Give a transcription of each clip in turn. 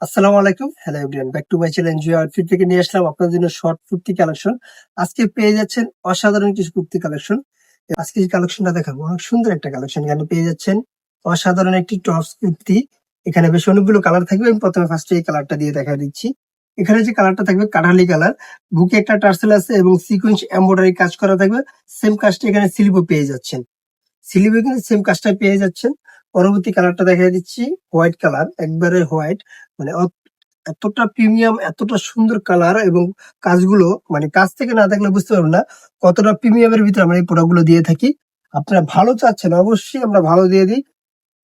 আসসালামু আলাইকুম, hello everyone, back to my channel enjoy outfit থেকে নিয়ে আসলাম আপনাদের জন্য শর্ট কুর্তি কালেকশন। আজকে পেয়ে যাচ্ছেন অসাধারণ কিছু কুর্তি কালেকশন। আজকে যে কালেকশনটা দেখাবো অনেক সুন্দর একটা কালেকশন। এখানে পেয়ে যাচ্ছেন অসাধারণ একটি টপস কুর্তি। এখানে বেশ অনেকগুলো কালার থাকবে। আমি প্রথমে ফার্স্টে এই কালারটা দিয়ে দেখা দিচ্ছি। এখানে যে কালারটা থাকবে কাঠালি কালার, বুকে একটা টার্সেল আছে এবং সিকোয়েন্স এমব্রয়ডারি কাজ করা থাকবে। সেম কাজটা এখানে স্লিপও পেয়ে যাচ্ছেন। স্লিপে কিন্তু সেম কাজটা পেয়ে যাচ্ছেন। পরবর্তী কালারটা দেখা দিচ্ছি হোয়াইট কালার, একবারে হোয়াইট, মানে এতটা প্রিমিয়াম, এতটা সুন্দর কালার এবং কাজগুলো মানে কাজ থেকে না দেখলে বুঝতে পারবেন না কতটা প্রিমিয়ামের ভিতরে আমরা এই প্রোডাক্ট গুলো দিয়ে থাকি। আপনারা ভালো চাচ্ছেন, অবশ্যই আমরা ভালো দিয়ে দিই।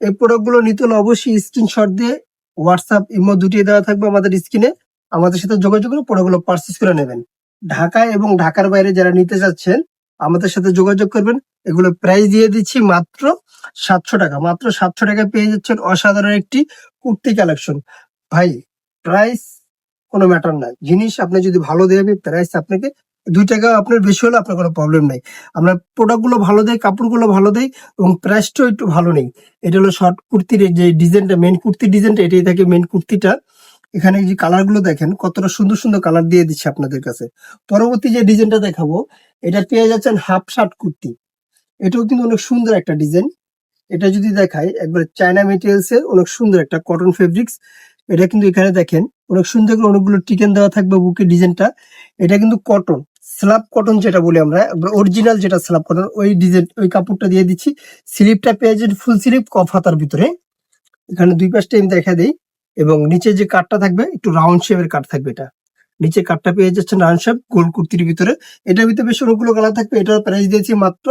এই প্রোডাক্ট গুলো নিতে হলে অবশ্যই স্ক্রিনশট দিয়ে হোয়াটসঅ্যাপ ইমো দুটিয়ে দেওয়া থাকবে আমাদের স্ক্রিনে, আমাদের সাথে যোগাযোগ করে প্রোডাক্ট গুলো পারচেস করে নেবেন। ঢাকায় এবং ঢাকার বাইরে যারা নিতে চাচ্ছেন আমাদের সাথে যোগাযোগ করবেন। এগুলো প্রাইস দিয়ে দিচ্ছি মাত্র 700 টাকা। মাত্র 700 টাকায় পেয়ে যাচ্ছেন অসাধারণ একটি কুর্তি কালেকশন। ভাই, প্রাইস কোনো ম্যাটার না, জিনিস আপনি যদি ভালো দেয় আমি প্রাইস আপনাকে 2 টাকা আপনার বেশি হলে আপনার কোনো প্রবলেম নাই। আমরা প্রোডাক্ট গুলো ভালো দেয়, কাপড়গুলো ভালো দেয় এবং প্রাইসটাও একটু ভালো নেই। এটা হলো শর্ট কুর্তির যে ডিজাইনটা, মেন কুর্তির ডিজাইনটা এটাই থাকে মেন কুর্তিটা। এখানে যে কালার গুলো দেখেন কতটা সুন্দর সুন্দর কালার দিয়ে দিচ্ছে আপনাদের কাছে। পরবর্তী যে ডিজাইনটা দেখাবো এটা পেয়ে যাচ্ছেন হাফ শার্ট কুর্তি। এটাও কিন্তু অনেক সুন্দর একটা ডিজাইন। এটা যদি দেখাই একবার চায়না মেটেরিয়ালস এর অনেক সুন্দর একটা কটন ফেব্রিক্স। এটা কিন্তু এখানে দেখেন অনেক সুন্দর করে অনেকগুলো টিকেন দেওয়া থাকবে বুকের ডিজাইনটা। এটা কিন্তু কটন, স্ল্যাব কটন যেটা বলি আমরা, অরিজিনাল যেটা স্ল্যাব কটন ওই ডিজাইন, ওই কাপড়টা দিয়ে দিচ্ছি। স্লিপটা পেয়ে যাচ্ছেন ফুল স্লিপ কফ হাতার ভিতরে। এখানে দুই পাশটা আমি দেখা দিই এবং নিচে যে কাটটা থাকবে একটু রাউন্ড শেপের কাট থাকবে। এটা নিচে কাটটা পেয়ে যাচ্ছেন রাউন্ড শেপ গোল কুর্তির ভিতরে। এটার ভিতরে বেশ অনেকগুলো কালার থাকবে। এটার প্রাইস দিয়েছি মাত্র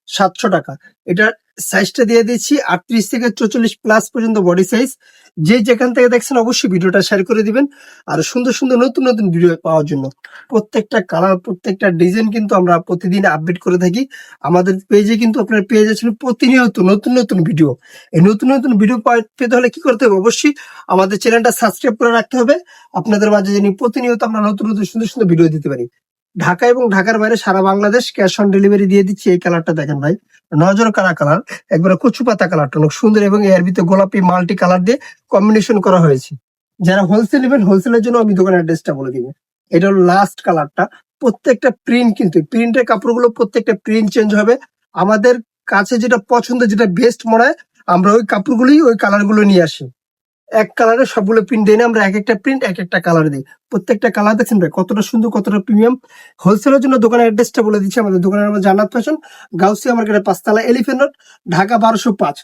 700 টাকা। এটার সাইজটা দিয়ে দিচ্ছি 38 থেকে 44 প্লাস পর্যন্ত বডি সাইজ। যে যেখান থেকে দেখছেন অবশ্যই ভিডিওটা শেয়ার করে দিবেন। আর সুন্দর সুন্দর নতুন নতুন ভিডিও পাওয়ার জন্য প্রত্যেকটা কালার, প্রত্যেকটা ডিজাইন কিন্তু আমরা প্রতিদিন আপডেট করে থাকি। আমাদের পেজে কিন্তু আপনারা পেয়ে যাচ্ছেন প্রতিনিয়ত নতুন নতুন ভিডিও। এই নতুন নতুন ভিডিও পেতে হলে কি করতে হবে, অবশ্যই আমাদের চ্যানেলটা সাবস্ক্রাইব করে রাখতে হবে। আপনাদের মাঝে যিনি প্রতিনিয়ত আমরা নতুন নতুন সুন্দর সুন্দর ভিডিও দিতে পারি। ঢাকা এবং ঢাকার বাইরে সারা বাংলাদেশ ক্যাশ অন ডেলিভারি দিয়ে দিচ্ছি। এই কালারটা দেখেন ভাই, নজর কারা কালার, একবারে কচু পাতা কালারটা অনেক সুন্দর এবং এর ভিতরে গোলাপি মাল্টি কালার দিয়ে কম্বিনেশন করা হয়েছে। যারা হোলসেল নেবেন হোলসেলের জন্য আমি দোকানের অ্যাড্রেসটা বলে দিব। এটা হলো লাস্ট কালারটা। প্রত্যেকটা প্রিন্ট কিন্তু প্রিন্টের কাপড়গুলো প্রত্যেকটা প্রিন্ট চেঞ্জ হবে। আমাদের কাছে যেটা পছন্দ, যেটা বেস্ট মনে হয় আমরা ওই কাপড়গুলোই ওই কালারগুলো নিয়ে আসি। এক কালারে সবগুলো প্রিন্ট দেই না, আমরা এক একটা প্রিন্ট এক একটা কালার দিই। প্রত্যেকটা কালার দেখছেন ভাই কতটা সুন্দর, কতটা প্রিমিয়াম। হোলসেলের জন্য দোকানের অ্যাড্রেসটা বলে দিচ্ছি। আমাদের দোকানের নাম জান্নাত ফ্যাশন, গাউসিয়া মার্কেটের 5 তলা, এলিফ্যান্ট রোড, ঢাকা 1205।